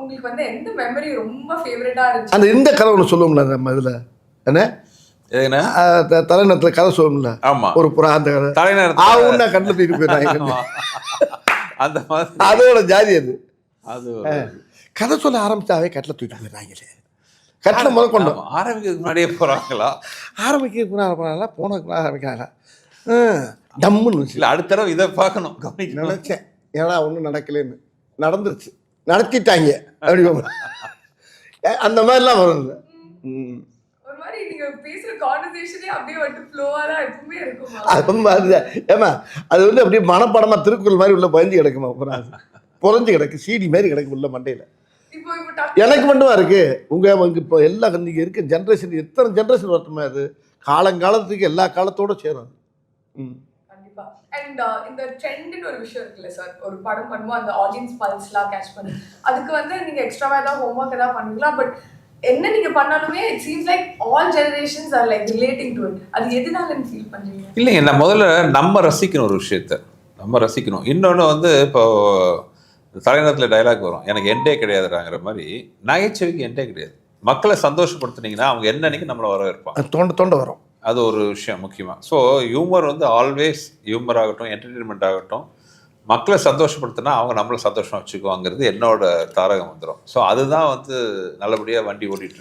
உங்களுக்கு வந்து எந்த மெமரி ரொம்ப ஃபேவரட்டா இருந்துச்சு? அந்த இந்த கதை ஒன்று சொல்லுவோம்ல நம்ம இதில் என்ன எதுனா தலைநகரத்தில் கதை சொல்லுவோம்ல, ஆமா ஒரு புறா அந்த கதை தலைநகரத்துல ஆவுன்னா கண்ணில் தூக்கிட்டு போயிடுறாங்க. ஆமா. அந்த மாதிரி அதோட ஜாதி அது. அது கதை சொல்ல ஆரம்பிச்சாவே கட்டில் தூக்கிட்டு போயிடுறாங்களே. கட்டில் முதல் கொண்டு ஆமா, ஆரம்பிக்கிறதுக்கு முன்னாடியே போறாங்களா? ஆரம்பிக்க போன ஆரம்பிக்கிறாங்க. டம்முன்னு இல்ல அடுத்த தடவை இதை பார்க்கணும், கவனிக்கணும். நினச்சேன் ஏன்னா ஒன்றும் நடக்கலைன்னு, நடந்துருச்சு, நடத்திட்டாங்க அப்படி அந்த மாதிரிலாம் வரும். ஒரு மாதிரி நீங்க பேசுற கான்வர்சேஷனே அப்படியே வந்து ஃப்ளோவா தான் எப்பவுமே இருக்குமா? அது மாதிரி ஏமா அது வந்து அப்படியே மனப்படமா திருக்குறள் மாதிரி உள்ள பயந்து கிடக்குமா, புறஞ்சு கிடக்கு, சீடி மாதிரி கிடக்கு உள்ள மண்டையில். இப்போ இப்போ எனக்கு மட்டுமா இருக்கு, உங்க இப்போ எல்லா இங்கே இருக்க ஜென்ரேஷன் எத்தனை ஜென்ரேஷன் வரட்டுமா, அது காலங்காலத்துக்கு எல்லா காலத்தோட சேரும். கண்டிப்பா. அண்ட் இந்த ட்ரெண்ட்னு ஒரு விஷயம் இருக்குல்ல சார், ஒரு படம் பண்ணும்போது அந்த ஆடியன்ஸ் பல்ஸ்லாம் கேட்ச் பண்ணி அதுக்கு வந்து நீங்க எக்ஸ்ட்ராவா ஏதாவது ஹோம்ஒர்க் ஏதாவது பண்ணுவீங்களா? பட் என்ன நீங்க பண்ணாலுமே it seems like all generations are like relating to it. அது எதனாலன்னு ஃபீல் பண்றீங்க? இல்லைங்க, நான் முதல்ல நம்ம ரசிக்கணும், ஒரு விஷயத்த நம்ம ரசிக்கணும். இன்னொன்று வந்து இப்போ தலைநகரத்தில் டைலாக் வரும், எனக்கு எண்டே கிடையாதுறாங்கிற மாதிரி. நகைச்சுவைக்கு எண்டே கிடையாது. மக்களை சந்தோஷப்படுத்துனீங்கன்னா அவங்க என்னன்னைக்கு நம்மளை வரவேற்பாங்க, தோண்ட வரும். அது ஒரு விஷயம் முக்கியமாக. ஸோ ஹியூமர் வந்து ஆல்வேஸ் ஹியூமர் ஆகட்டும், என்டர்டெயின்மெண்ட் ஆகட்டும், மக்களை சந்தோஷப்படுத்தினா அவங்க நம்மளை சந்தோஷமாக வச்சுக்குவாங்கிறது என்னோட தாரக மந்திரம். ஸோ அதுதான் வந்து நல்லபடியாக வண்டி ஓட்டிட்டு